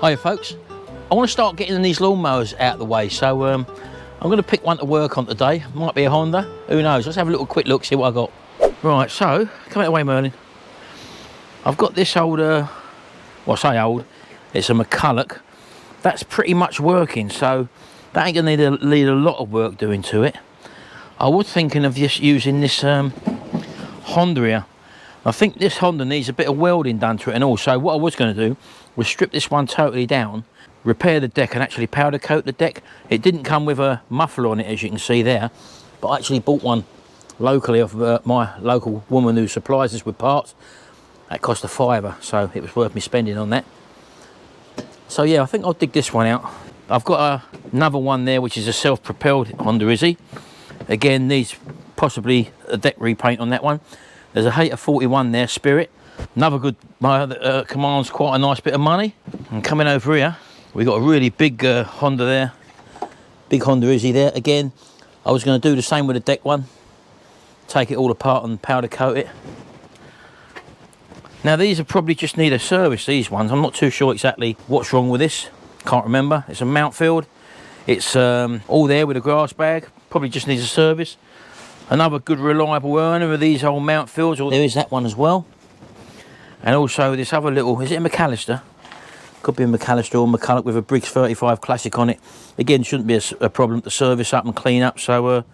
Hi folks, I want to start getting these lawnmowers out of the way, so I'm going to pick one to work on today. Might be a Honda, who knows. Let's have a little quick look, see what I got. Right, so come out of the way, Merlin. I've got this old, well, I say old, it's a MMXXII. That's pretty much working, so that ain't going to need a lot of work doing to it. I was thinking of just using this Honda here. I think this Honda needs a bit of welding done to it, and also what I was going to do was strip this one totally down, repair the deck and actually powder coat the deck. It didn't come with a muffler on it, as you can see there, but I actually bought one locally off my local woman who supplies us with parts. That cost a £5, so it was worth me spending on that. So yeah, I think I'll dig this one out. I've got another one there which is a self-propelled Honda Izy. Again, needs possibly a deck repaint on that one. There's a Hater 41 there, Spirit. Another good mower that commands quite a nice bit of money. And coming over here, we got a really big Honda there. Big Honda Izy there. Again, I was going to do the same with the deck one. Take it all apart and powder coat it. Now these are probably just need a service, these ones. I'm not too sure exactly what's wrong with this. Can't remember. It's a mount field. It's all there with a grass bag. Probably just needs a service. Another good reliable earner of these old mount fields. There is that one as well. And also this other little, is it a McAllister? Could be a McAllister or McCulloch with a Briggs 35 Classic on it. Again, shouldn't be a problem to service up and clean up. So,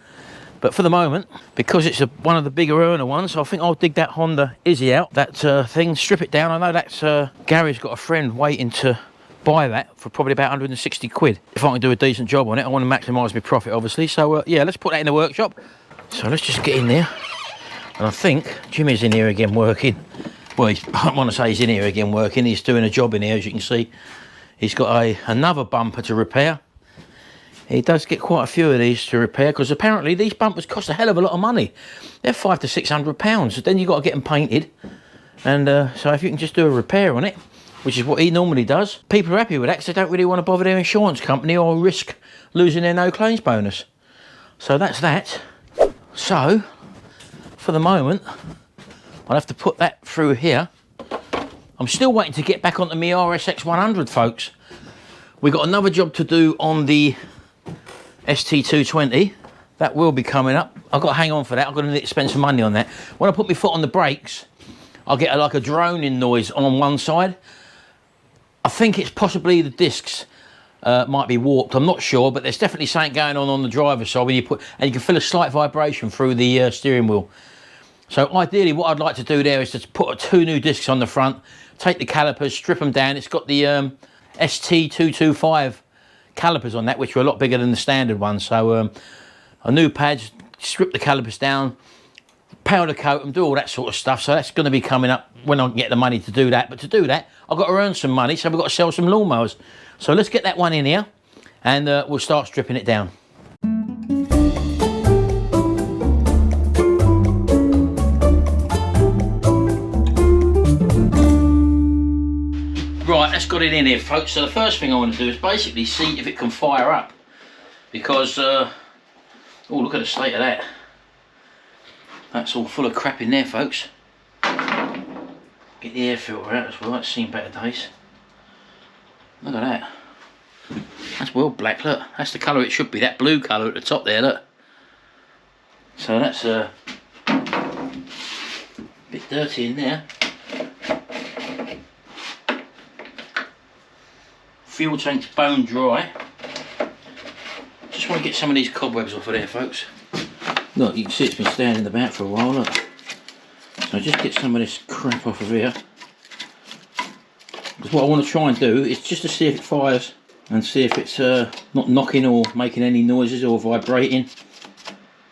but for the moment, because it's one of the bigger earner ones, I think I'll dig that Honda Izy out, that thing, strip it down. I know that's Gary's got a friend waiting to buy that for probably about 160 quid. If I can do a decent job on it, I want to maximise my profit, obviously. So yeah, let's put that in the workshop. So let's just get in there. And I think Jimmy's in here again working. Well, I don't want to say he's in here again working. He's doing a job in here, as you can see. He's got another bumper to repair. He does get quite a few of these to repair, because apparently these bumpers cost a hell of a lot of money. They're £500 to £600. Then you've got to get them painted. And so if you can just do a repair on it, which is what he normally does, people are happy with that, because they don't really want to bother their insurance company or risk losing their no claims bonus. So that's that. So, for the moment, I'll have to put that through here. I'm still waiting to get back onto my RSX100, folks. We've got another job to do on the ST220. That will be coming up. I've got to hang on for that. I've got to need to spend some money on that. When I put my foot on the brakes, I'll get like a droning noise on one side. I think it's possibly the discs might be warped. I'm not sure, but there's definitely something going on the driver's side when you put, and you can feel a slight vibration through the steering wheel. So ideally what I'd like to do there is to put 2 new discs on the front, take the calipers, strip them down. It's got the ST225 calipers on that, which are a lot bigger than the standard one. So a new pad, strip the calipers down, powder coat them, do all that sort of stuff. So that's going to be coming up when I get the money to do that. But to do that, I've got to earn some money, so we've got to sell some lawnmowers. So let's get that one in here, and we'll start stripping it down. Right, that's got it in here, folks. So the first thing I want to do is basically see if it can fire up, because oh, look at the state of that. That's all full of crap in there, folks. Get the air filter out as well. That's seen better days. Look at that. That's well black. Look, that's the colour it should be. That blue colour at the top there. Look. So that's a bit dirty in there. Fuel tank's bone dry. Just want to get some of these cobwebs off of there, folks. Look, you can see it's been standing about for a while. Look. So just get some of this crap off of here. Because what I want to try and do is just to see if it fires and see if it's not knocking or making any noises or vibrating.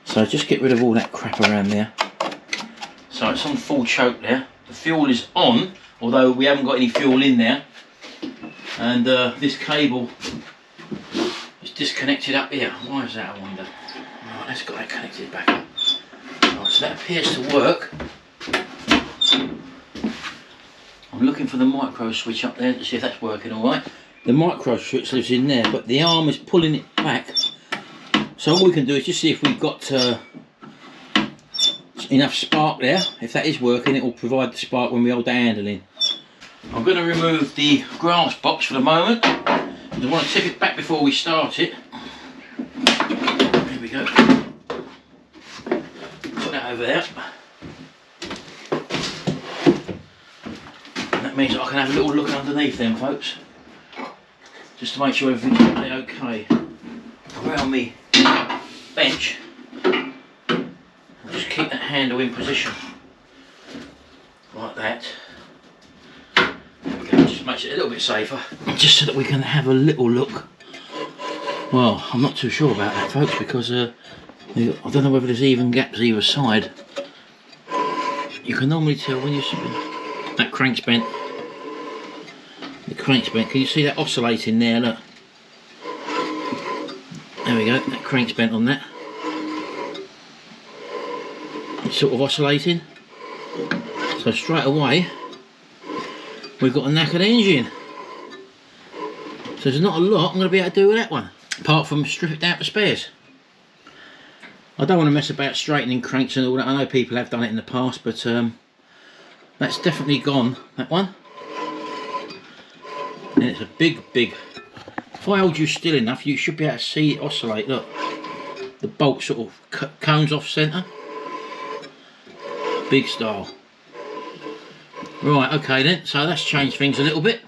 So just get rid of all that crap around there. So it's on full choke there. The fuel is on, although we haven't got any fuel in there. And this cable is disconnected up here. Why is that, I wonder? Right, let's get that connected back up. Right, so that appears to work. I'm looking for the micro switch up there to see if that's working alright. The micro switch lives in there, but the arm is pulling it back. So all we can do is just see if we've got enough spark there. If that is working, it will provide the spark when we hold the handle in. I'm going to remove the grass box for the moment. I want to tip it back before we start it. There we go. Put that over there. And that means I can have a little look underneath them, folks. Just to make sure everything's okay. Around me bench. Just keep that handle in position. Like that. There we go. Just makes it a little bit safer. Just so that we can have a little look. Well, I'm not too sure about that, folks, because I don't know whether there's even gaps either side. You can normally tell when you spin. That crank's bent. The crank's bent. Can you see that oscillating there? Look. There we go. That crank's bent on that. It's sort of oscillating. So straight away, we've got a knackered engine. So there's not a lot I'm going to be able to do with that one, apart from strip it down for spares. I don't want to mess about straightening cranks and all that. I know people have done it in the past, but that's definitely gone, that one. And it's a big, if I hold you still enough, you should be able to see it oscillate. Look, the bolt sort of cones off centre. Big style. Right, okay then, so that's changed things a little bit.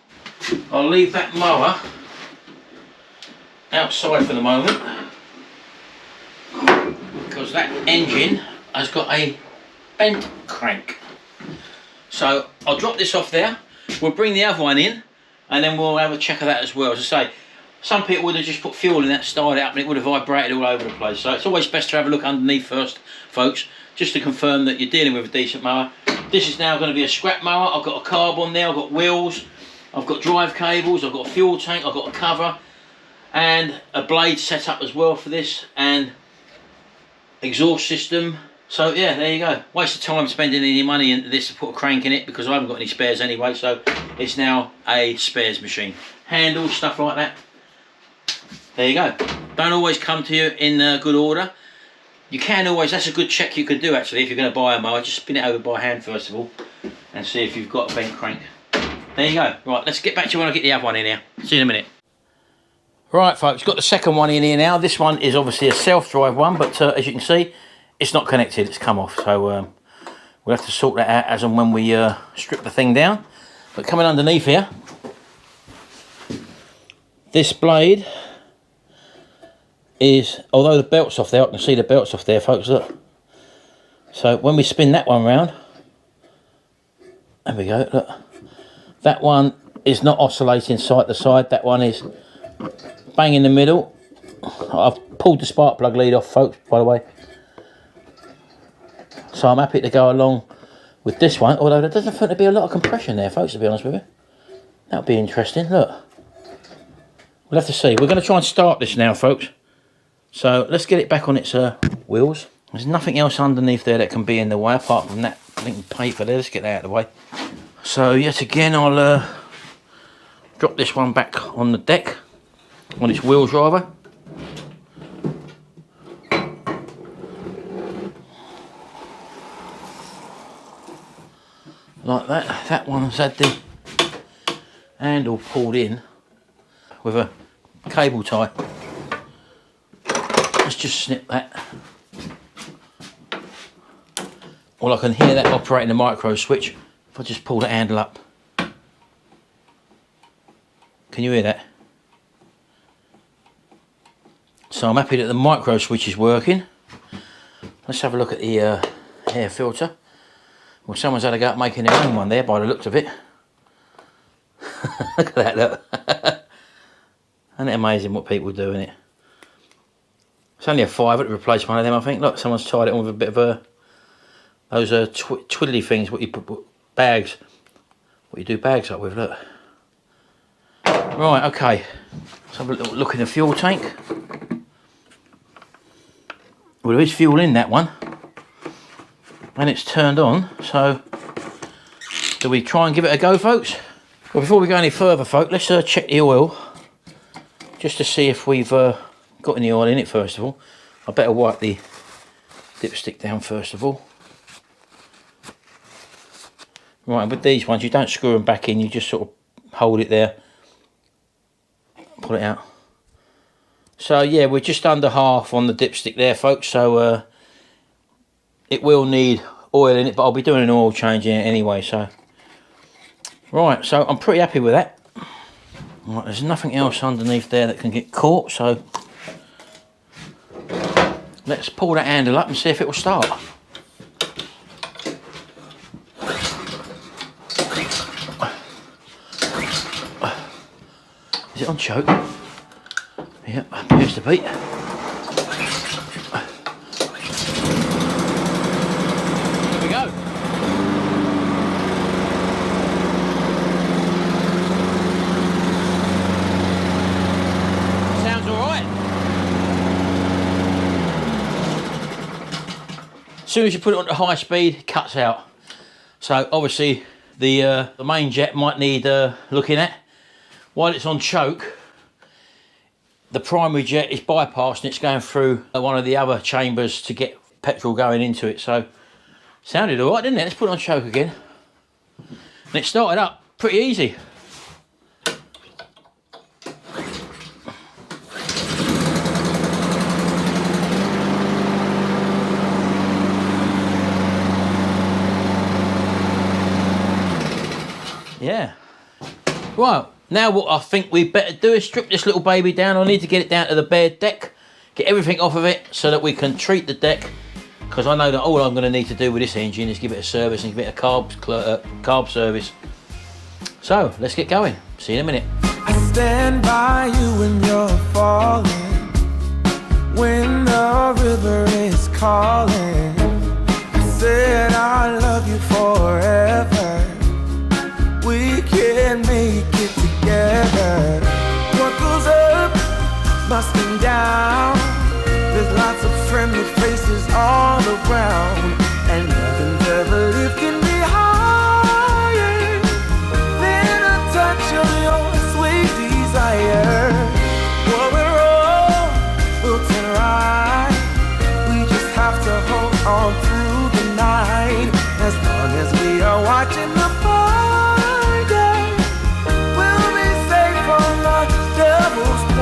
I'll leave that mower outside for the moment, because that engine has got a bent crank. So I'll drop this off there, we'll bring the other one in, and then we'll have a check of that as well. As I say, some people would have just put fuel in that, started up, and it would have vibrated all over the place. So it's always best to have a look underneath first, folks, just to confirm that you're dealing with a decent mower. This is now going to be a scrap mower. I've got a carb on there, I've got wheels, I've got drive cables, I've got a fuel tank, I've got a cover, and a blade set up as well for this, and exhaust system. So yeah, there you go. Waste of time spending any money into this to put a crank in it, because I haven't got any spares anyway, so it's now a spares machine. Handles, stuff like that. There you go. Don't always come to you in good order. You can always, that's a good check you could do actually if you're going to buy a mower. Just spin it over by hand first of all and see if you've got a bent crank. There you go. Right, let's get back to you when I get the other one in here. See you in a minute. Right folks, got the second one in here now. This one is obviously a self-drive one, but as you can see, it's not connected, it's come off. So we'll have to sort that out as and when we strip the thing down. But coming underneath here, this blade is, although the belt's off there, I can see the belt's off there, folks, look. So when we spin that one round, there we go, look. That one is not oscillating side to side, that one is bang in the middle. I've pulled the spark plug lead off, folks, by the way. So I'm happy to go along with this one, although there doesn't seem to be a lot of compression there, folks, to be honest with you. That would be interesting, look. We'll have to see. We're going to try and start this now, folks. So let's get it back on its wheels. There's nothing else underneath there that can be in the way apart from that blinking paper there. Let's get that out of the way. So yet again, I'll drop this one back on the deck, on its wheels rather. Like that. That one's had the handle pulled in with a cable tie. Let's just snip that. Well, I can hear that operating the micro switch if I just pull the handle up. Can you hear that? So I'm happy that the micro switch is working. Let's have a look at the air filter. Well, someone's had a go at making their own one there by the looks of it. Look at that, look. Isn't it amazing what people do, isn't it? It's only a £5 to replace one of them, I think. Look, someone's tied it on with a bit of those twiddly things, what you put bags, what you do bags up with, look. Right, okay. Let's have a little look in the fuel tank. Well, there is fuel in that one. And it's turned on, so do we try and give it a go, folks? Well, before we go any further, folks, let's check the oil, just to see if we've got any oil in it first of all. I better wipe the dipstick down first of all. Right, and with these ones, you don't screw them back in, you just sort of hold it there, pull it out. So yeah, we're just under half on the dipstick there, folks, so it will need oil in it, but I'll be doing an oil change in it anyway, so. Right, so I'm pretty happy with that. Right, there's nothing else underneath there that can get caught, so let's pull that handle up and see if it will start. Is it on choke? Yep, appears to be. There we go. Sounds all right. As soon as you put it on high speed, it cuts out. So obviously the main jet might need looking at. While it's on choke, the primary jet is bypassing, it's going through one of the other chambers to get petrol going into it. So sounded all right, didn't it? Let's put it on choke again. And it started up pretty easy. Yeah. Right. Now what I think we better do is strip this little baby down. I need to get it down to the bare deck, get everything off of it so that we can treat the deck, because I know that all I'm going to need to do with this engine is give it a service and give it a carb service. So let's get going. See you in a minute. I stand by you when you're falling, when the river is calling. I said I love you forever. We can make it together. What goes up must come down. There's lots of friendly faces all around, and nothing's ever lifting me higher than a touch of your sweet desire. What we're all will turn right. We just have to hold on through the night. As long as we are watching the fire,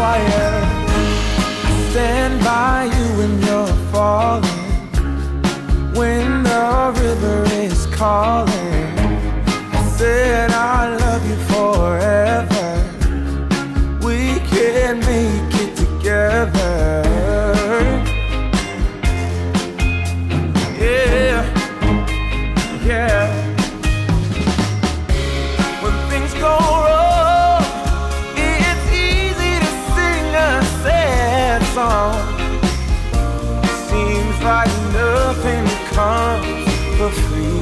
I stand by you when you're falling, when the river is calling. I said I love you forever. We can make it together. Yeah, yeah. When things go wrong, seems like nothing comes for free,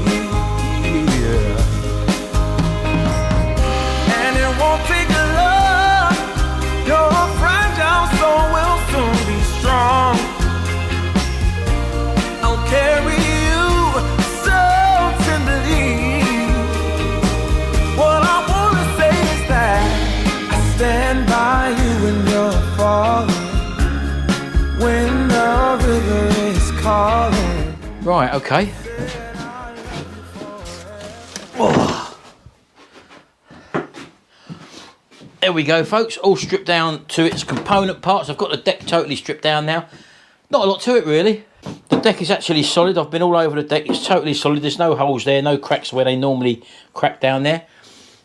and it won't take long. Your fragile soul will soon be strong. I'll carry you so tenderly. What I wanna say is that I stand by you when you're falling, when the river is calling. Right, okay. Oh. There we go, folks. All stripped down to its component parts. I've got the deck totally stripped down now. Not a lot to it, really. The deck is actually solid. I've been all over the deck. It's totally solid. There's no holes there, no cracks where they normally crack down there.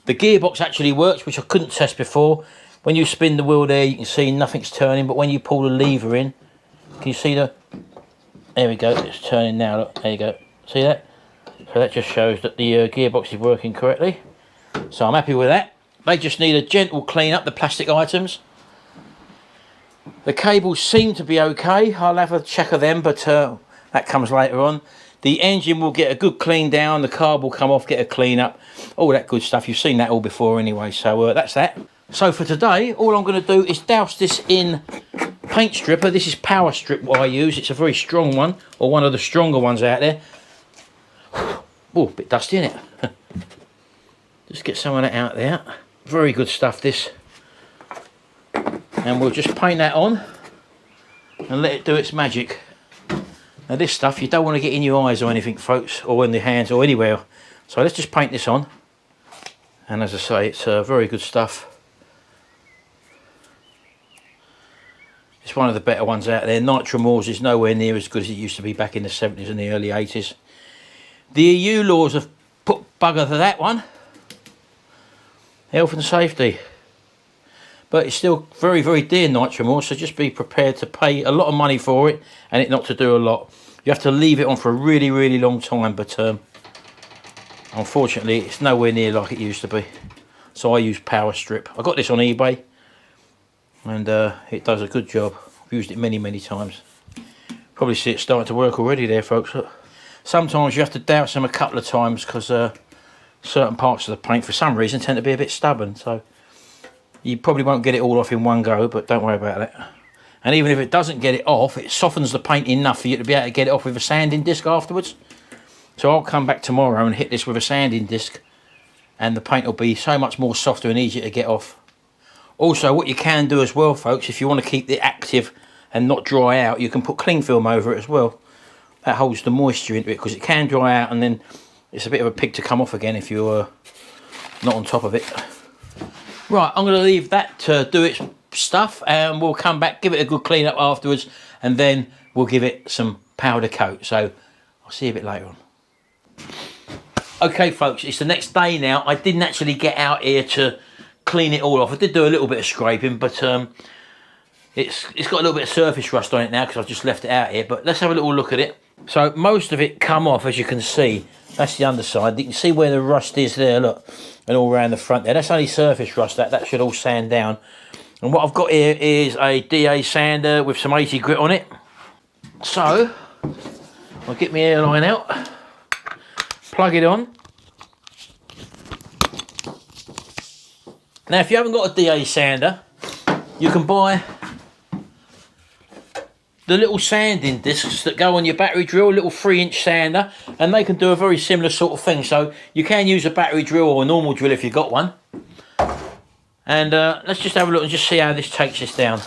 The gearbox actually works, which I couldn't test before. When you spin the wheel there, you can see nothing's turning, but when you pull the lever in, can you see the, there we go, it's turning now, look, there you go, see that? So that just shows that the gearbox is working correctly. So I'm happy with that. They just need a gentle clean up, the plastic items. The cables seem to be okay. I'll have a check of them, but that comes later on. The engine will get a good clean down, the carb will come off, get a clean up, all that good stuff. You've seen that all before anyway, so that's that. So for today, all I'm going to do is douse this in paint stripper. This is Power Strip what I use. It's a very strong one, or one of the stronger ones out there. Oh, a bit dusty, isn't it? Just get some of that out there. Very good stuff, this. And we'll just paint that on and let it do its magic. Now this stuff, you don't want to get in your eyes or anything, folks, or in the hands or anywhere. So let's just paint this on. And as I say, it's very good stuff. It's one of the better ones out there. Nitromors is nowhere near as good as it used to be back in the 70s and the early 80s. The EU laws have put bugger to that one. Health and safety. But it's still very, very dear, Nitromors, so just be prepared to pay a lot of money for it and it not to do a lot. You have to leave it on for a really, really long time, but unfortunately it's nowhere near like it used to be. So I use Power Strip. I got this on eBay and it does a good job. I've used it many, many times. Probably see it starting to work already there, folks. Look. Sometimes you have to douse them a couple of times because certain parts of the paint for some reason tend to be a bit stubborn, so you probably won't get it all off in one go, but don't worry about it. And even if it doesn't get it off, it softens the paint enough for you to be able to get it off with a sanding disc afterwards. So I'll come back tomorrow and hit this with a sanding disc and the paint will be so much more softer and easier to get off. Also, what you can do as well, folks, if you want to keep it active and not dry out, you can put cling film over it as well. That holds the moisture into it because it can dry out and then it's a bit of a pig to come off again if you're not on top of it. Right, I'm going to leave that to do its stuff and we'll come back, give it a good clean up afterwards, and then we'll give it some powder coat. So I'll see you a bit later on. Okay, folks, it's the next day now. I didn't actually get out here to clean it all off. I did do a little bit of scraping, but it's got a little bit of surface rust on it now because I've just left it out here. But let's have a little look at it. So most of it come off, as you can see. That's the underside. You can see where the rust is there, look, and all around the front there. That's only surface rust. That should all sand down. And what I've got here is a DA sander with some 80 grit on it. So I'll get my airline out, plug it on. Now, if you haven't got a DA sander, you can buy the little sanding discs that go on your battery drill, a little 3-inch sander, and they can do a very similar sort of thing. So you can use a battery drill or a normal drill if you've got one. And let's just have a look and just see how this takes this down.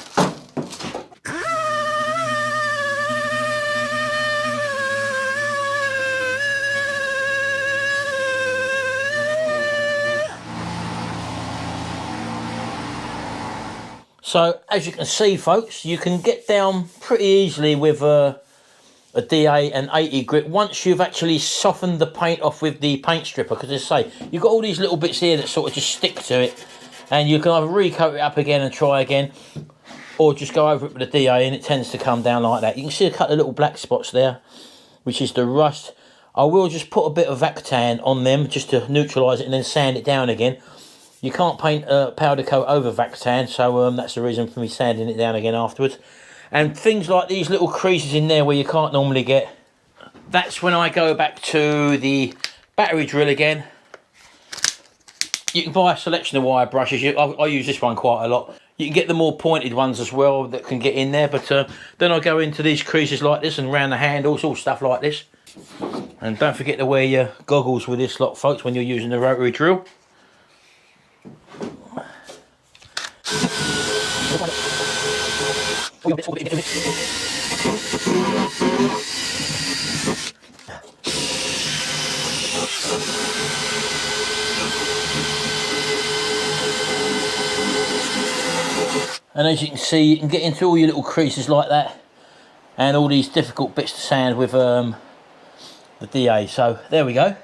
So, as you can see, folks, you can get down pretty easily with a DA and 80 grit once you've actually softened the paint off with the paint stripper. Because, as I say, you've got all these little bits here that sort of just stick to it. And you can either recoat it up again and try again, or just go over it with the DA and it tends to come down like that. You can see a couple of little black spots there, which is the rust. I will just put a bit of Vactan on them just to neutralise it and then sand it down again. You can't paint a powder coat over Vactan, so that's the reason for me sanding it down again afterwards. And things like these little creases in there where you can't normally get, that's when I go back to the battery drill again. You can buy a selection of wire brushes. I use this one quite a lot. You can get the more pointed ones as well that can get in there, but then I go into these creases like this and around the handles, all stuff like this. And don't forget to wear your goggles with this lot, folks, when you're using the rotary drill. And as you can see, you can get into all your little creases like that and all these difficult bits to sand with the DA. So there we go.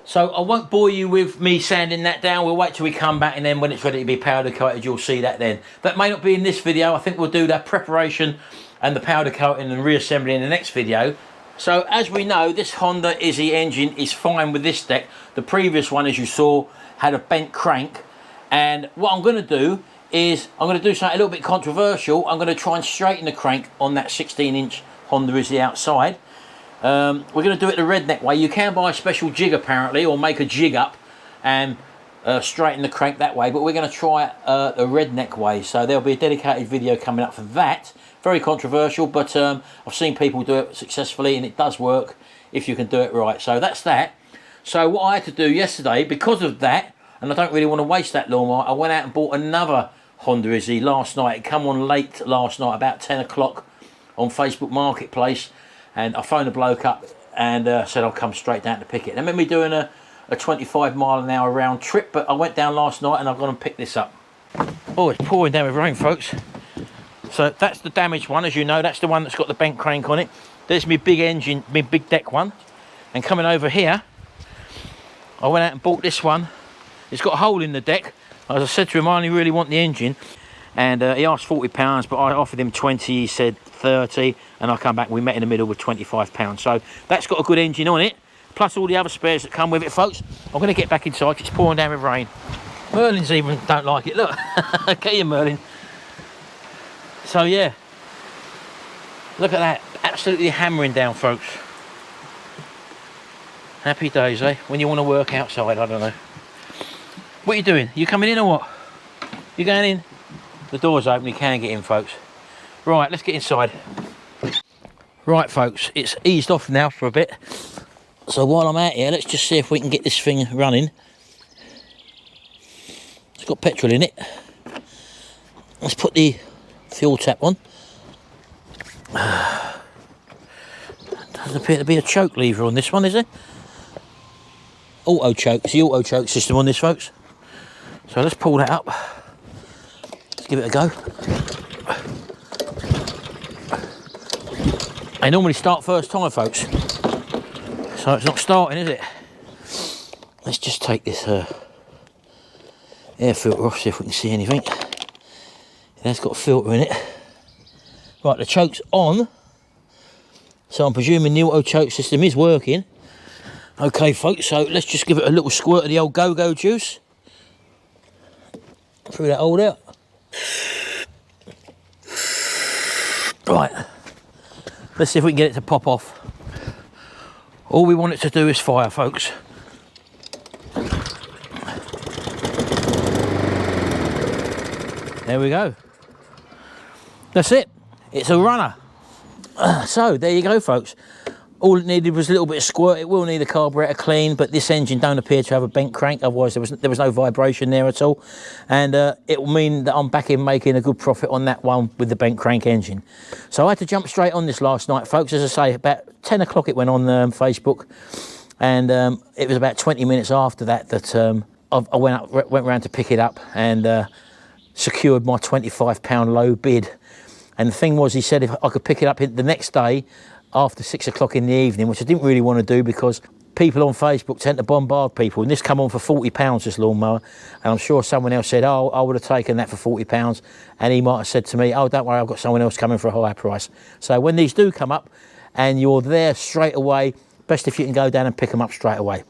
So I won't bore you with me sanding that down. We'll wait till we come back, and then when it's ready to be powder coated, you'll see that then. That may not be in this video. I think we'll do that preparation and the powder coating and reassembly in the next video. So as we know, this Honda Izy engine is fine with this deck. The previous one, as you saw, had a bent crank. And what I'm going to do is I'm going to do something a little bit controversial. I'm going to try and straighten the crank on that 16-inch Honda Izy outside. We're going to do it the redneck way. You can buy a special jig apparently, or make a jig up and straighten the crank that way, but we're going to try the redneck way. So there'll be a dedicated video coming up for that. Very controversial, but I've seen people do it successfully and it does work if you can do it right. So that's that. So what I had to do yesterday, because of that, and I don't really want to waste that lawnmower, I went out and bought another Honda Izy last night. It came on late last night, about 10 o'clock on Facebook Marketplace. And I phoned a bloke up and said I'll come straight down to pick it. And I remember me doing a a 25-mile-an-hour round trip, but I went down last night and I've gone and picked this up. Oh, it's pouring down with rain, folks. So that's the damaged one, as you know. That's the one that's got the bent crank on it. There's my big engine, my big deck one. And coming over here, I went out and bought this one. It's got a hole in the deck. As I said to him, I only really want the engine. And he asked £40, but I offered him 20, he said 30, and I come back and we met in the middle with £25. So that's got a good engine on it, plus all the other spares that come with it, folks. I'm going to get back inside, it's pouring down with rain. Merlin's even don't like it, look. Get you, Merlin. So yeah, look at that, absolutely hammering down, folks. Happy days, eh? When you want to work outside, I don't know. What are you doing? You coming in or what? You going in? The door's open, you can get in, folks. Right, let's get inside. Right, folks, it's eased off now for a bit. So while I'm out here, let's just see if we can get this thing running. It's got petrol in it. Let's put the fuel tap on. Doesn't appear to be a choke lever on this one, is there? Auto choke, it's the auto choke system on this, folks. So let's pull that up. Let's give it a go. They normally start first time, folks. So it's not starting, is it? Let's just take this air filter off, see if we can see anything. It has got a filter in it. Right, the choke's on. So I'm presuming the auto choke system is working. Okay, folks, so let's just give it a little squirt of the old go-go juice. Through that hole out. Right, let's see if we can get it to pop off. All we want it to do is fire, folks. There we go. That's it. It's a runner. So there you go, folks. All it needed was a little bit of squirt. It will need a carburetor clean, but this engine don't appear to have a bent crank. Otherwise, there was no vibration there at all, and it will mean that I'm back in making a good profit on that one with the bent crank engine. So I had to jump straight on this last night, folks. As I say, about 10 o'clock it went on Facebook, and it was about 20 minutes after that that I went round to pick it up and secured my £25 low bid. And the thing was, he said if I could pick it up the next day after 6 o'clock in the evening, which I didn't really want to do because people on Facebook tend to bombard people, and this come on for £40, this lawnmower, and I'm sure someone else said, oh, I would have taken that for £40, and he might have said to me, oh, don't worry, I've got someone else coming for a higher price. So when these do come up and you're there straight away, best if you can go down and pick them up straight away.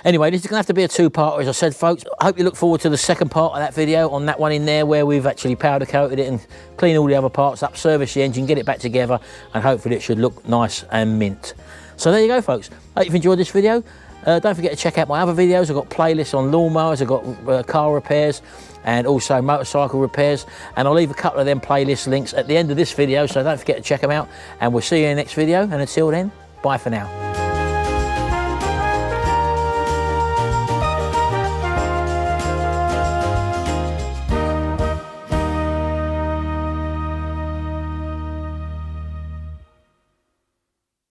Anyway, this is going to have to be a two-parter, as I said, folks. I hope you look forward to the second part of that video on that one in there where we've actually powder coated it and clean all the other parts up, service the engine, get it back together, and hopefully it should look nice and mint. So there you go, folks. Hope you've enjoyed this video. Don't forget to check out my other videos. I've got playlists on lawnmowers, I've got car repairs, and also motorcycle repairs, and I'll leave a couple of them playlist links at the end of this video, so don't forget to check them out, and we'll see you in the next video, and until then, bye for now.